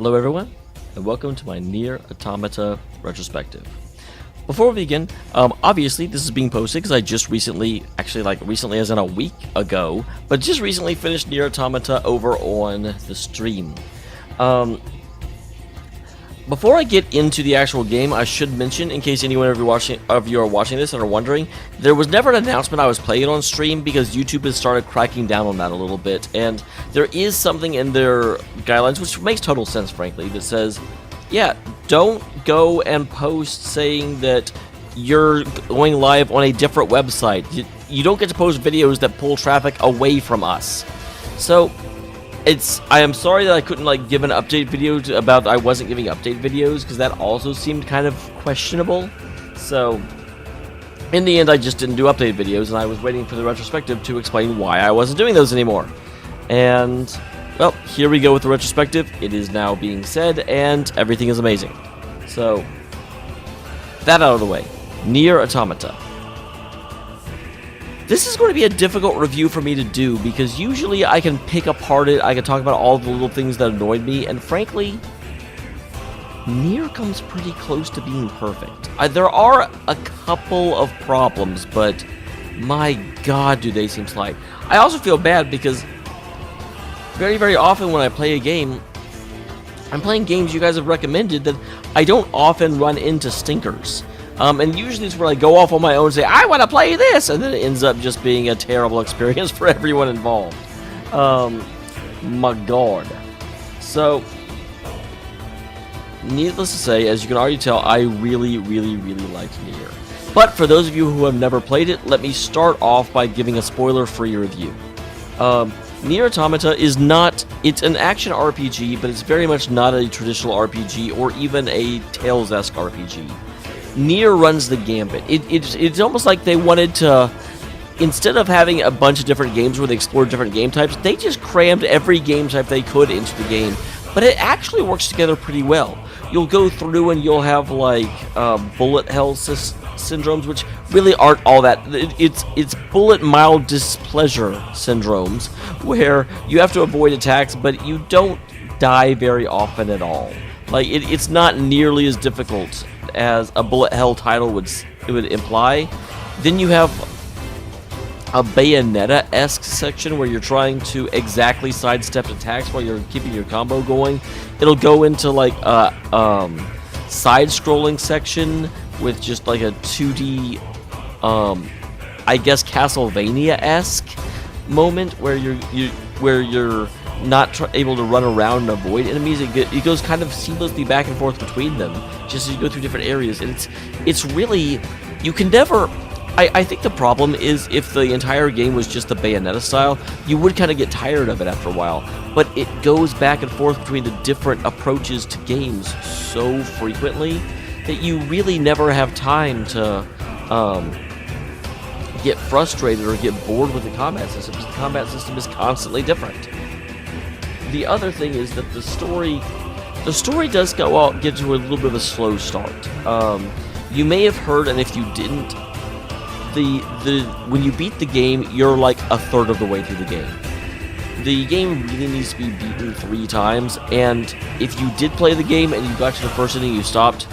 Hello everyone, and welcome to my NieR Automata retrospective. Before we begin, obviously this is being posted because I just recently, recently as in a week ago, but just recently finished NieR Automata over on the stream. Before I get into the actual game, I should mention, in case anyone of you are watching this and are wondering, there was never an announcement I was playing it on stream because YouTube has started cracking down on that a little bit, and there is something in their guidelines, which makes total sense, frankly, that says, yeah, don't go and post saying that you're going live on a different website. You don't get to post videos that pull traffic away from us. So I am sorry that I couldn't give an update video about I wasn't giving update videos, because that also seemed kind of questionable. So in the end I just didn't do update videos, and I was waiting for the retrospective to explain why I wasn't doing those anymore. And well, here we go with the retrospective. It is now being said, and everything is amazing. So that out of the way. NieR Automata. This is going to be a difficult review for me to do, because usually I can pick apart it, I can talk about all the little things that annoyed me, and frankly, NieR comes pretty close to being perfect. There are a couple of problems, but my god do they seem slight. I also feel bad because very, very often when I play a game, I'm playing games you guys have recommended that I don't often run into stinkers. And usually it's where I go off on my own and say, I want to play this, and then it ends up just being a terrible experience for everyone involved. My god. So, needless to say, as you can already tell, I really, really, really liked NieR. But for those of you who have never played it, let me start off by giving a spoiler-free review. NieR Automata is not, it's an action RPG, but it's very much not a traditional RPG or even a Tales-esque RPG. NieR runs the gambit. It's almost like they wanted to, instead of having a bunch of different games where they explored different game types, they just crammed every game type they could into the game. But it actually works together pretty well. You'll go through and you'll have bullet hell syndromes, which really aren't all that. It's bullet mild displeasure syndromes, where you have to avoid attacks, but you don't die very often at all. It's not nearly as difficult as a bullet hell title would imply. Then you have a Bayonetta-esque section where you're trying to exactly sidestep attacks while you're keeping your combo going. It'll go into side-scrolling section with just a 2D, I guess Castlevania-esque moment where you're not able to run around and avoid enemies. It goes kind of seamlessly back and forth between them, just as you go through different areas, and it's really, you can never, I think the problem is if the entire game was just the Bayonetta style, you would kind of get tired of it after a while, but it goes back and forth between the different approaches to games so frequently that you really never have time to get frustrated or get bored with the combat system, because the combat system is constantly different. The other thing is that the story does get to a little bit of a slow start. You may have heard, and if you didn't, when you beat the game, you're like a third of the way through the game. The game really needs to be beaten 3 times, and if you did play the game and you got to the first ending and you stopped,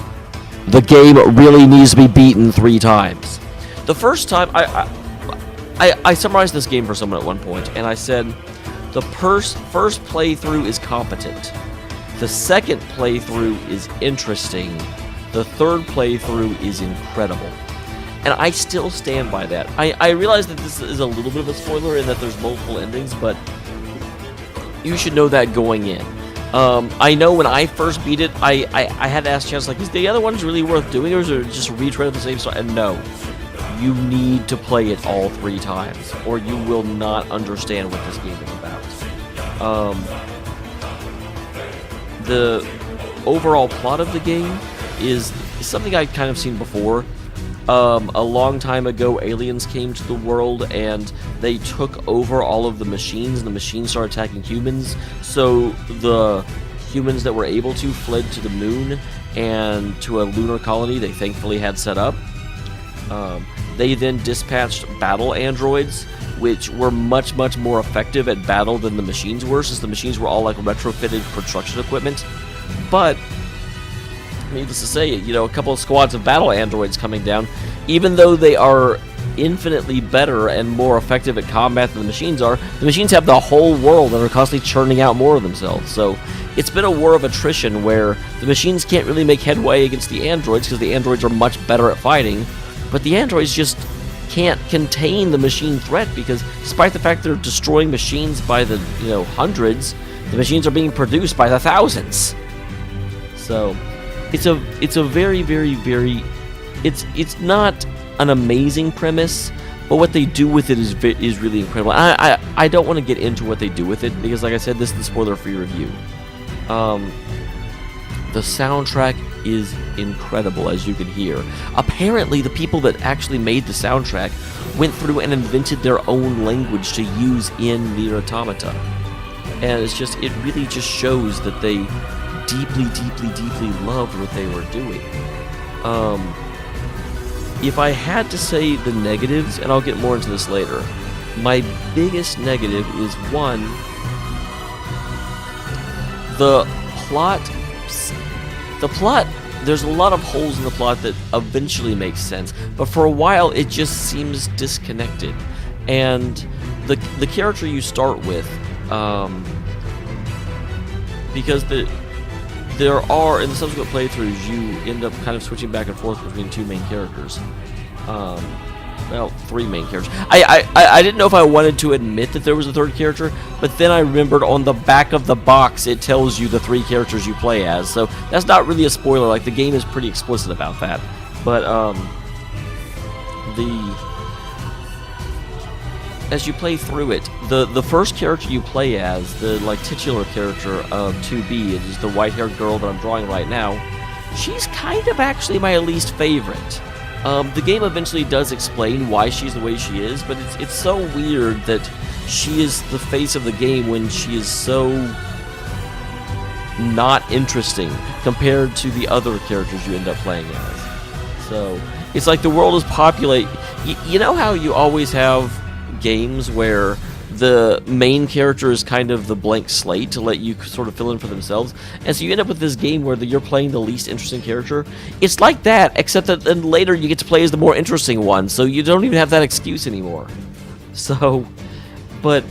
the game really needs to be beaten 3 times. The first time, I summarized this game for someone at one point, and I said, the first playthrough is competent. The second playthrough is interesting. The third playthrough is incredible. And I still stand by that. I realize that this is a little bit of a spoiler in that there's multiple endings, but you should know that going in. I know when I first beat it, I had to ask Chance, is the other ones really worth doing, or is it just a retread of the same story? And no. You need to play it all 3 times, or you will not understand what this game is about. The overall plot of the game is something I've kind of seen before. A long time ago, aliens came to the world, and they took over all of the machines, and the machines started attacking humans, so the humans that were able to fled to the moon and to a lunar colony they thankfully had set up. They then dispatched battle androids, which were much, much more effective at battle than the machines were, since the machines were all retrofitted construction equipment. But needless to say, you know, a couple of squads of battle androids coming down, even though they are infinitely better and more effective at combat than the machines are, the machines have the whole world and are constantly churning out more of themselves. So it's been a war of attrition where the machines can't really make headway against the androids because the androids are much better at fighting, but the androids just can't contain the machine threat because despite the fact they're destroying machines by the, you know, hundreds, the machines are being produced by the thousands. So it's a very, very, very, it's not an amazing premise, but what they do with it is really incredible. I don't want to get into what they do with it because, like I said, this is the spoiler-free review. The soundtrack is incredible, as you can hear. Apparently, the people that actually made the soundtrack went through and invented their own language to use in NieR Automata. And it's just, it really just shows that they deeply, deeply, deeply loved what they were doing. If I had to say the negatives, and I'll get more into this later, my biggest negative is one, the plot, there's a lot of holes in the plot that eventually make sense, but for a while it just seems disconnected. And the character you start with, because there are, in the subsequent playthroughs, you end up kind of switching back and forth between two main characters. Well, three main characters. I didn't know if I wanted to admit that there was a third character, but then I remembered on the back of the box it tells you the three characters you play as, so that's not really a spoiler. Like, the game is pretty explicit about that. But as you play through it, the first character you play as, the like titular character of 2B, it is the white-haired girl that I'm drawing right now. She's kind of actually my least favorite. The game eventually does explain why she's the way she is, but it's so weird that she is the face of the game when she is so not interesting compared to the other characters you end up playing as. So it's like the world is populated. You know how you always have games where the main character is kind of the blank slate to let you sort of fill in for themselves, and so you end up with this game where you're playing the least interesting character. It's like that, except that then later you get to play as the more interesting one, so you don't even have that excuse anymore. So, but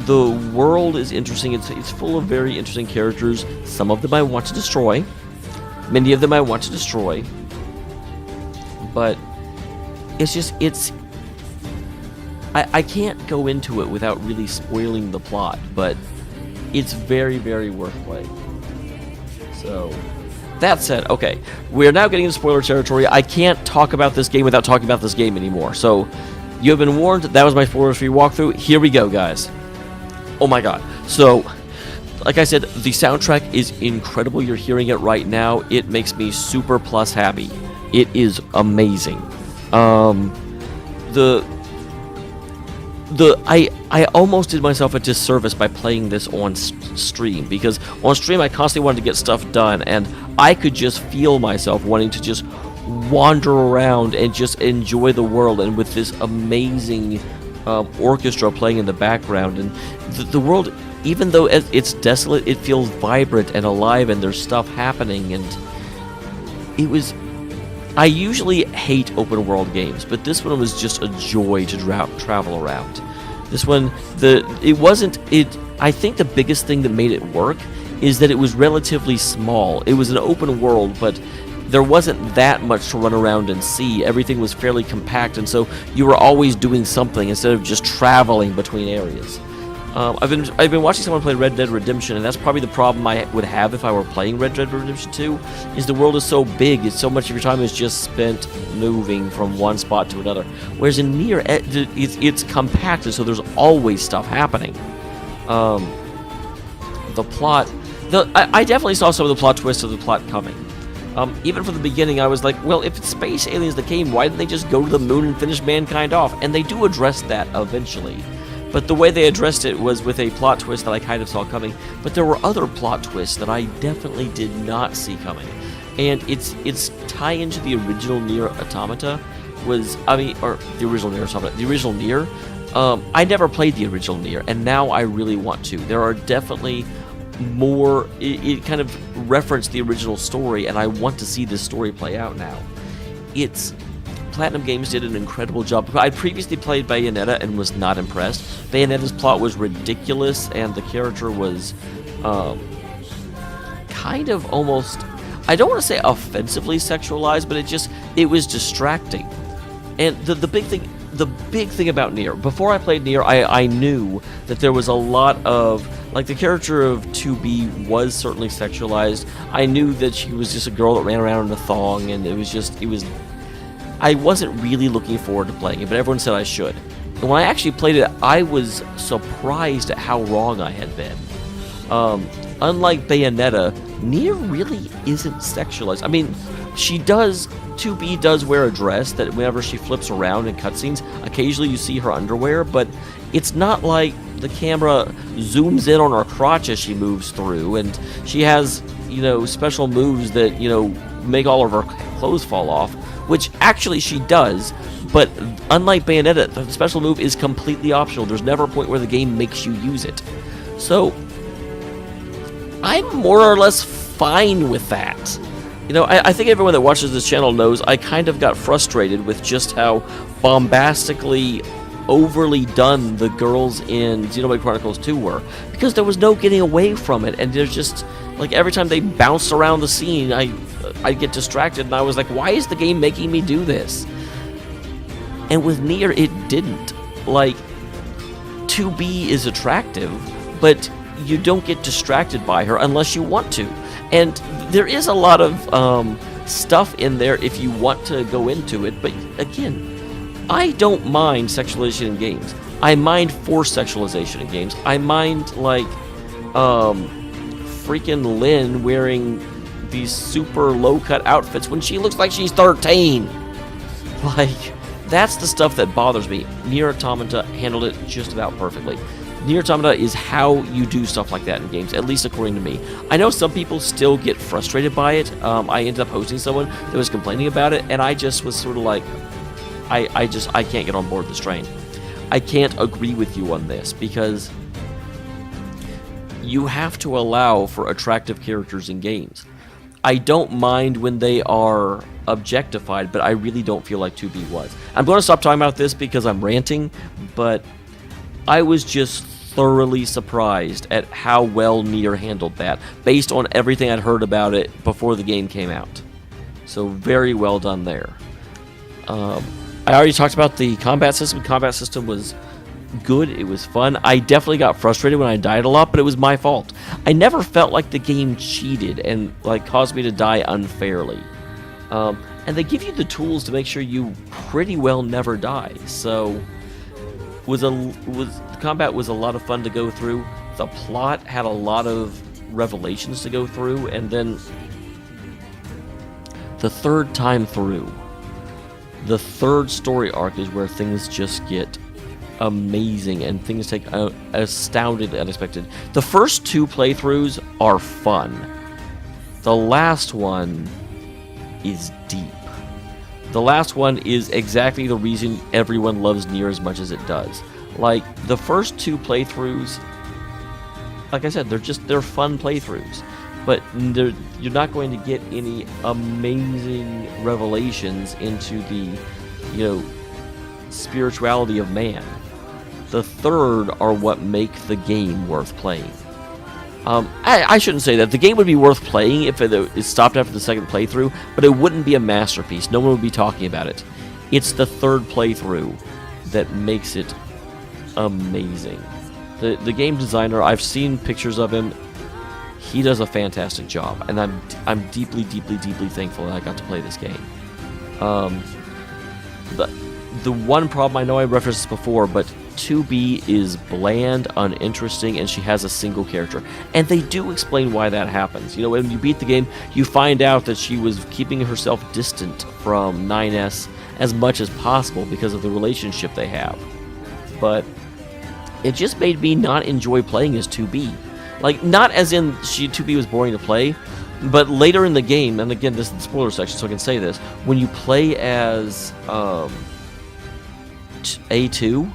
the world is interesting. It's full of very interesting characters. Some of them I want to destroy. Many of them I want to destroy. But it's just, I can't go into it without really spoiling the plot, but it's very, very worth playing. So, that said, okay, we're now getting into spoiler territory. I can't talk about this game without talking about this game anymore. So, you have been warned. That was my spoiler-free walkthrough. Here we go, guys. Oh my god. So, like I said, the soundtrack is incredible. You're hearing it right now. It makes me super plus happy. It is amazing. I almost did myself a disservice by playing this on stream, because on stream I constantly wanted to get stuff done, and I could just feel myself wanting to just wander around and just enjoy the world, and with this amazing orchestra playing in the background, and the world, even though it's desolate, it feels vibrant and alive, and there's stuff happening, and it was... I usually hate open world games, but this one was just a joy to travel around. This one, I think the biggest thing that made it work is that it was relatively small. It was an open world, but there wasn't that much to run around and see. Everything was fairly compact, and so you were always doing something instead of just traveling between areas. I've been watching someone play Red Dead Redemption, and that's probably the problem I would have if I were playing Red Dead Redemption 2, is the world is so big, so much of your time is just spent moving from one spot to another. Whereas in NieR, it's compacted, so there's always stuff happening. The plot... I definitely saw some of the plot twists of the plot coming. Even from the beginning, I was like, well, if it's space aliens that came, why didn't they just go to the moon and finish mankind off? And they do address that eventually. But the way they addressed it was with a plot twist that I kind of saw coming. But there were other plot twists that I definitely did not see coming. And its tie into the original NieR Automata was, or the original NieR Automata, the original NieR. I never played the original NieR, and now I really want to. There are definitely more, it kind of referenced the original story, and I want to see this story play out now. Platinum Games did an incredible job. I previously played Bayonetta and was not impressed. Bayonetta's plot was ridiculous, and the character was kind of almost, I don't want to say offensively sexualized, but it was distracting. And the big thing about NieR, before I played NieR, I knew that there was a lot of, like, the character of 2B was certainly sexualized. I knew that she was just a girl that ran around in a thong, and I wasn't really looking forward to playing it, but everyone said I should. And when I actually played it, I was surprised at how wrong I had been. Unlike Bayonetta, NieR really isn't sexualized. I mean, 2B does wear a dress that whenever she flips around in cutscenes, occasionally you see her underwear, but it's not like the camera zooms in on her crotch as she moves through, and she has, special moves that, make all of her clothes fall off, which actually she does, but unlike Bayonetta, the special move is completely optional. There's never a point where the game makes you use it. So, I'm more or less fine with that. I think everyone that watches this channel knows I kind of got frustrated with just how bombastically overly done the girls in Xenoblade Chronicles 2 were, because there was no getting away from it, and there's just, like, every time they bounced around the scene, I get distracted, and I was like, why is the game making me do this? And with NieR, it didn't. Like, 2B is attractive, but you don't get distracted by her unless you want to. And there is a lot of stuff in there if you want to go into it, but again, I don't mind sexualization in games. I mind forced sexualization in games. I mind, like, freaking Lynn wearing these super low-cut outfits when she looks like she's 13. Like, that's the stuff that bothers me. NieR Automata handled it just about perfectly. NieR Automata is how you do stuff like that in games, at least according to me. I know some people still get frustrated by it. I ended up hosting someone that was complaining about it, and I just was sort of like, I can't get on board this train. I can't agree with you on this, because you have to allow for attractive characters in games. I don't mind when they are objectified, but I really don't feel like 2B was. I'm going to stop talking about this because I'm ranting, but I was just thoroughly surprised at how well NieR handled that, based on everything I'd heard about it before the game came out. So very well done there. I already talked about the combat system. The combat system was good. It was fun. I definitely got frustrated when I died a lot, but it was my fault. I never felt like the game cheated and caused me to die unfairly. And they give you the tools to make sure you pretty well never die. So the combat was a lot of fun to go through. The plot had a lot of revelations to go through, and then the third time through, the third story arc is where things just get amazing and things take astoundingly unexpected. The first two playthroughs are fun. The last one is deep. The last one is exactly the reason everyone loves NieR as much as it does. Like, the first two playthroughs, like I said, they're fun playthroughs, but you're not going to get any amazing revelations into the, spirituality of man. The third are what make the game worth playing. I shouldn't say that. The game would be worth playing if it stopped after the second playthrough, but it wouldn't be a masterpiece. No one would be talking about it. It's the third playthrough that makes it amazing. The game designer, I've seen pictures of him. He does a fantastic job, and I'm deeply, deeply, deeply thankful that I got to play this game. The one problem, I know I referenced this before, but 2B is bland, uninteresting, and she has a single character. And they do explain why that happens. When you beat the game, you find out that she was keeping herself distant from 9S as much as possible because of the relationship they have. But it just made me not enjoy playing as 2B. Like, not as in 2B was boring to play, but later in the game, and again, this is the spoiler section, so I can say this, when you play as A2,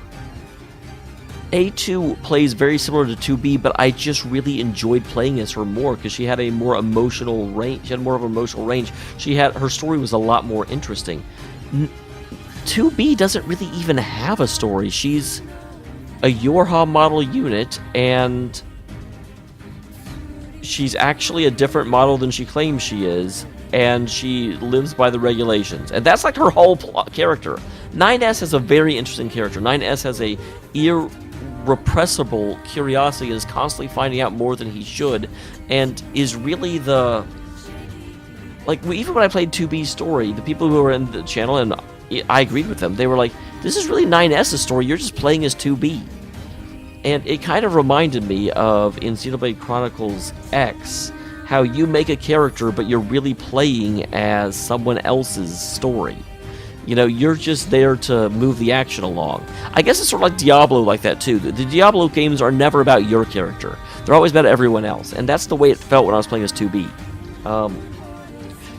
A2 plays very similar to 2B, but I just really enjoyed playing as her more because she had a more emotional range. She had more of an emotional range. Her story was a lot more interesting. 2B doesn't really even have a story. She's a Yorha model unit, and she's actually a different model than she claims she is, and she lives by the regulations. And that's like her whole character. 9S has a very interesting character. 9S has a irrepressible curiosity and is constantly finding out more than he should, and is really the... Like, even when I played 2B's story, the people who were in the channel, and I agreed with them, they were like, this is really 9S's story, you're just playing as 2B. And it kind of reminded me of, in Xenoblade Chronicles X, how you make a character, but you're really playing as someone else's story. You know, you're just there to move the action along. I guess it's sort of like Diablo like that, too. The Diablo games are never about your character. They're always about everyone else. And that's the way it felt when I was playing as 2B.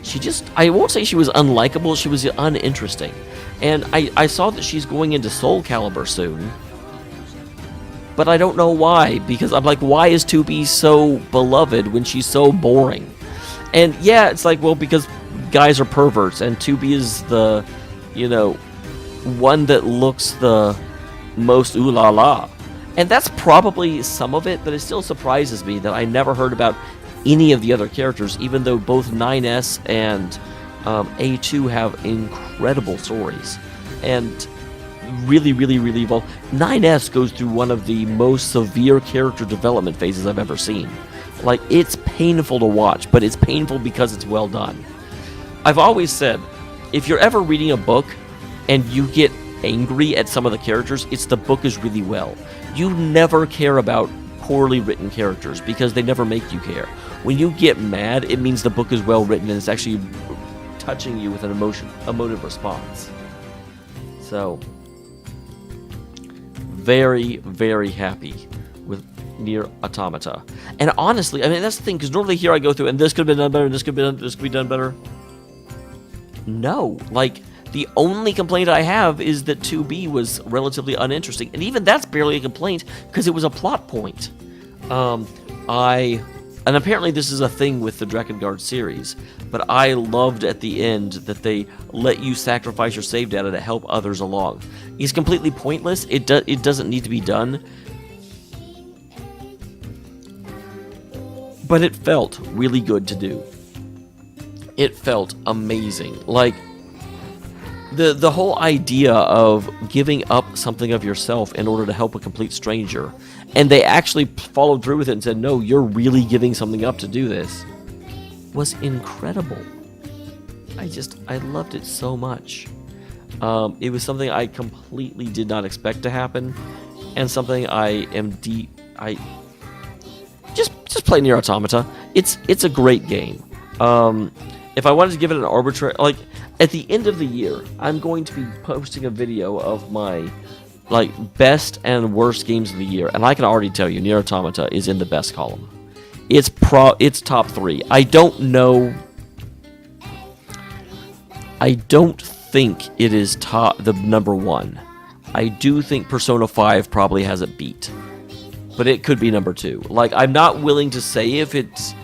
She just... I won't say she was unlikable, she was uninteresting. And I saw that she's going into Soul Calibur soon. But I don't know why, because I'm like, why is 2B so beloved when she's so boring? And yeah, it's like, well, because guys are perverts, and 2B is the, you know, one that looks the most ooh la la. And that's probably some of it, but it still surprises me that I never heard about any of the other characters, even though both 9S and A2 have incredible stories. And really, really, really evolved. 9S goes through one of the most severe character development phases I've ever seen. Like, it's painful to watch, but it's painful because it's well done. I've always said, if you're ever reading a book and you get angry at some of the characters, it's the book is really well. You never care about poorly written characters because they never make you care. When you get mad, it means the book is well written and it's actually touching you with an emotive response. So... very, very happy with NieR Automata. And honestly, I mean, that's the thing, because normally here I go through, and this could have been done better, and this could be done better. No. Like, the only complaint I have is that 2B was relatively uninteresting, and even that's barely a complaint, because it was a plot point. And apparently this is a thing with the Drakengard series, but I loved at the end that they let you sacrifice your save data to help others along. It's completely pointless. It doesn't need to be done. But it felt really good to do. It felt amazing. Like, the whole idea of giving up something of yourself in order to help a complete stranger, and they actually followed through with it and said, no, you're really giving something up to do this, was incredible. I loved it so much. It was something I completely did not expect to happen, and something just play NieR Automata. It's a great game. If I wanted to give it an arbitrary, like, at the end of the year, I'm going to be posting a video of my, like, best and worst games of the year, and I can already tell you, NieR Automata is in the best column. It's top 3. I don't know. I don't think it is the number 1. I do think Persona 5 probably has it beat, but it could be number 2. Like, I'm not willing to say if it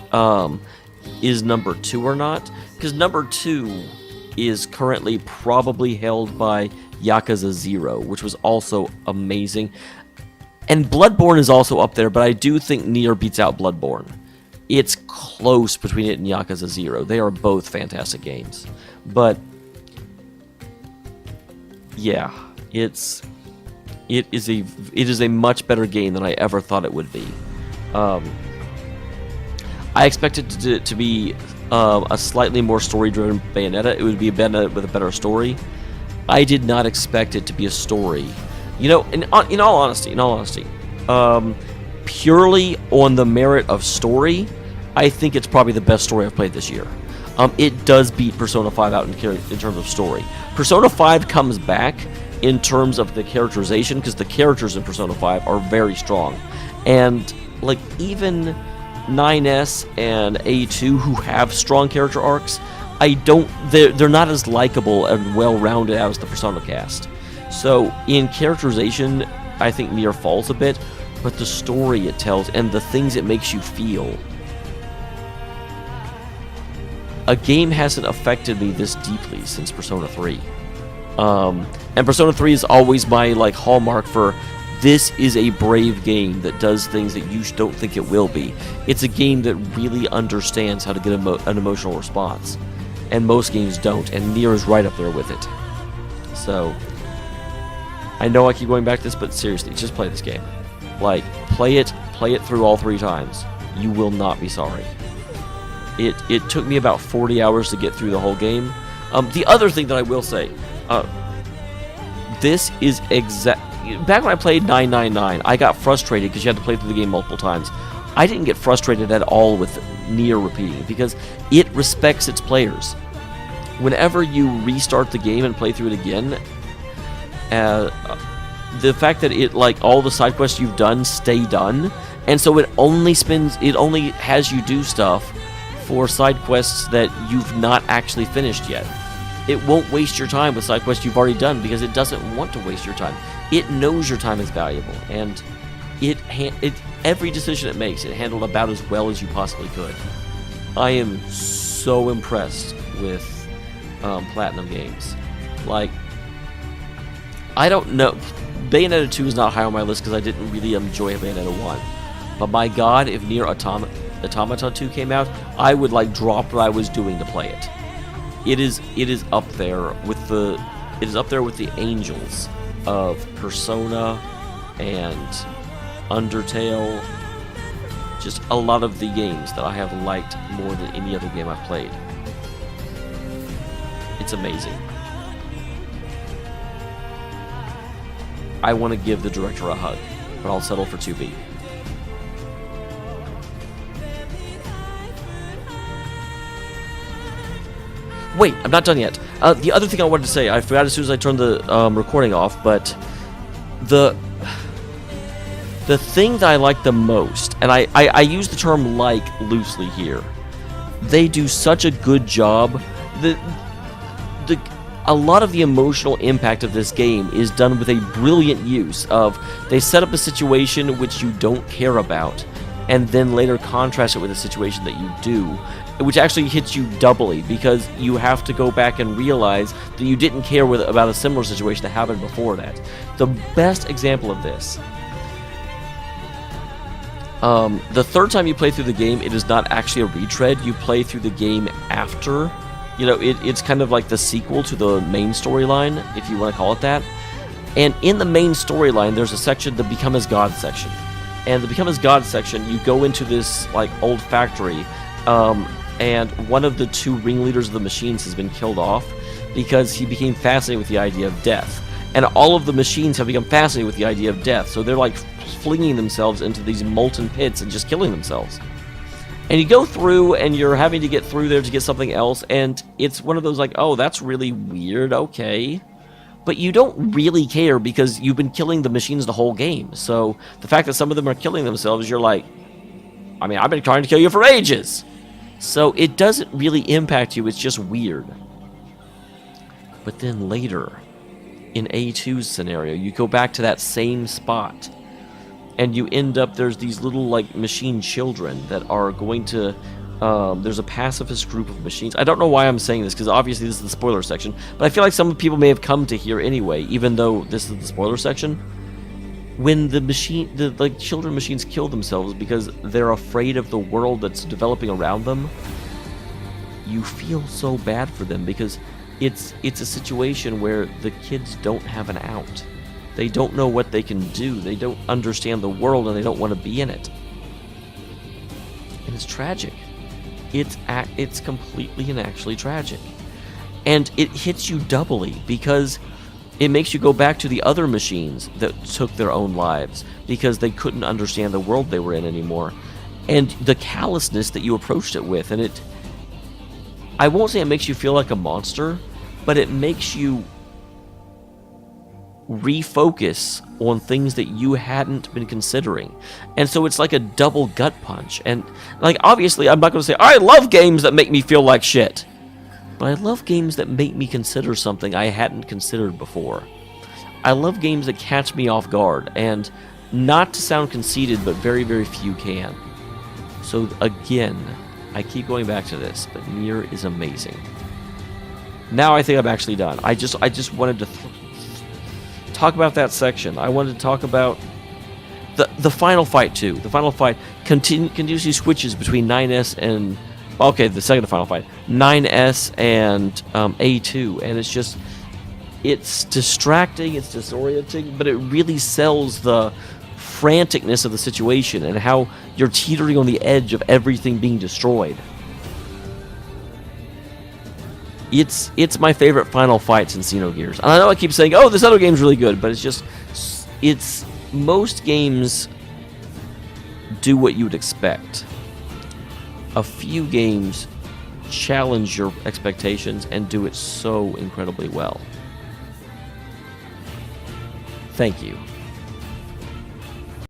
is number 2 or not, because number 2 is currently probably held by Yakuza 0, which was also amazing. And Bloodborne is also up there, but I do think NieR beats out Bloodborne. It's close between it and Yakuza 0. They are both fantastic games. But yeah, it is a much better game than I ever thought it would be. I expected it to be a slightly more story-driven Bayonetta. It would be a Bayonetta with a better story. I did not expect it to be a story. You know, in all honesty, purely on the merit of story, I think it's probably the best story I've played this year. It does beat Persona 5 out in terms of story. Persona 5 comes back in terms of the characterization, because the characters in Persona 5 are very strong. And, like, even 9S and A2, who have strong character arcs, they're not as likable and well-rounded out as the Persona cast. So, in characterization, I think NieR falls a bit, but the story it tells and the things it makes you feel. A game hasn't affected me this deeply since Persona 3. And Persona 3 is always my like hallmark for this is a brave game that does things that you don't think it will be. It's a game that really understands how to get an emotional response. And most games don't, and NieR is right up there with it. So, I know I keep going back to this, but seriously, just play this game. Like, play it through all 3 times. You will not be sorry. It took me about 40 hours to get through the whole game. The other thing that I will say, this is back when I played 999, I got frustrated because you had to play through the game multiple times. I didn't get frustrated at all with NieR repeating because it respects its players. Whenever you restart the game and play through it again, the fact that it like all the side quests you've done stay done, and so it only has you do stuff for side quests that you've not actually finished yet. It won't waste your time with side quests you've already done because it doesn't want to waste your time. It knows your time is valuable, and every decision it makes, it handled about as well as you possibly could. I am so impressed with Platinum Games. Like, I don't know. Bayonetta 2 is not high on my list because I didn't really enjoy Bayonetta 1. But my god, if NieR Automata 2 came out, I would like drop what I was doing to play it. It is up there with the angels of Persona and Undertale. Just a lot of the games that I have liked more than any other game I've played. It's amazing. I want to give the director a hug, but I'll settle for 2B. Wait, I'm not done yet. The other thing I wanted to say, I forgot as soon as I turned the recording off, but the thing that I like the most, and I use the term like loosely here, they do such a good job. A lot of the emotional impact of this game is done with a brilliant use of, they set up a situation which you don't care about, and then later contrast it with a situation that you do, which actually hits you doubly, because you have to go back and realize that you didn't care about a similar situation that happened before that. The best example of this, the third time you play through the game, it is not actually a retread. You play through the game after. You know, it's kind of like the sequel to the main storyline, if you want to call it that. And in the main storyline, there's a section, the Become as God section. And the Become as God section, you go into this like old factory, and one of the 2 ringleaders of the machines has been killed off because he became fascinated with the idea of death. And all of the machines have become fascinated with the idea of death, so they're like flinging themselves into these molten pits and just killing themselves. And you go through, and you're having to get through there to get something else, and it's one of those like, oh, that's really weird, okay. But you don't really care because you've been killing the machines the whole game. So the fact that some of them are killing themselves, you're like, I mean, I've been trying to kill you for ages. So it doesn't really impact you, it's just weird. But then later, in A2's scenario, you go back to that same spot, and you end up, there's these little like machine children that are going to, there's a pacifist group of machines. I don't know why I'm saying this, because obviously this is the spoiler section, but I feel like some people may have come to here anyway, even though this is the spoiler section. When the like children machines kill themselves because they're afraid of the world that's developing around them, you feel so bad for them, because it's a situation where the kids don't have an out. They don't know what they can do. They don't understand the world, and they don't want to be in it. And it's tragic. It's completely and actually tragic. And it hits you doubly, because it makes you go back to the other machines that took their own lives because they couldn't understand the world they were in anymore. And the callousness that you approached it with, and I won't say it makes you feel like a monster, but it makes you refocus on things that you hadn't been considering. And so it's like a double gut punch. And like, obviously I'm not going to say I love games that make me feel like shit, but I love games that make me consider something I hadn't considered before. I love games that catch me off guard, and not to sound conceited, but very, very few can. So again, I keep going back to this, but NieR is amazing. Now I think I'm actually done. I just wanted to talk about that section. I wanted to talk about the final fight too. The final fight continuously switches between 9S and the second to final fight, 9S and A2, and it's distracting, it's disorienting, but it really sells the franticness of the situation and how you're teetering on the edge of everything being destroyed. It's my favorite final fight since Xenogears. And I know I keep saying, oh, this other game's really good, but it's most games do what you would expect. A few games challenge your expectations and do it so incredibly well. Thank you.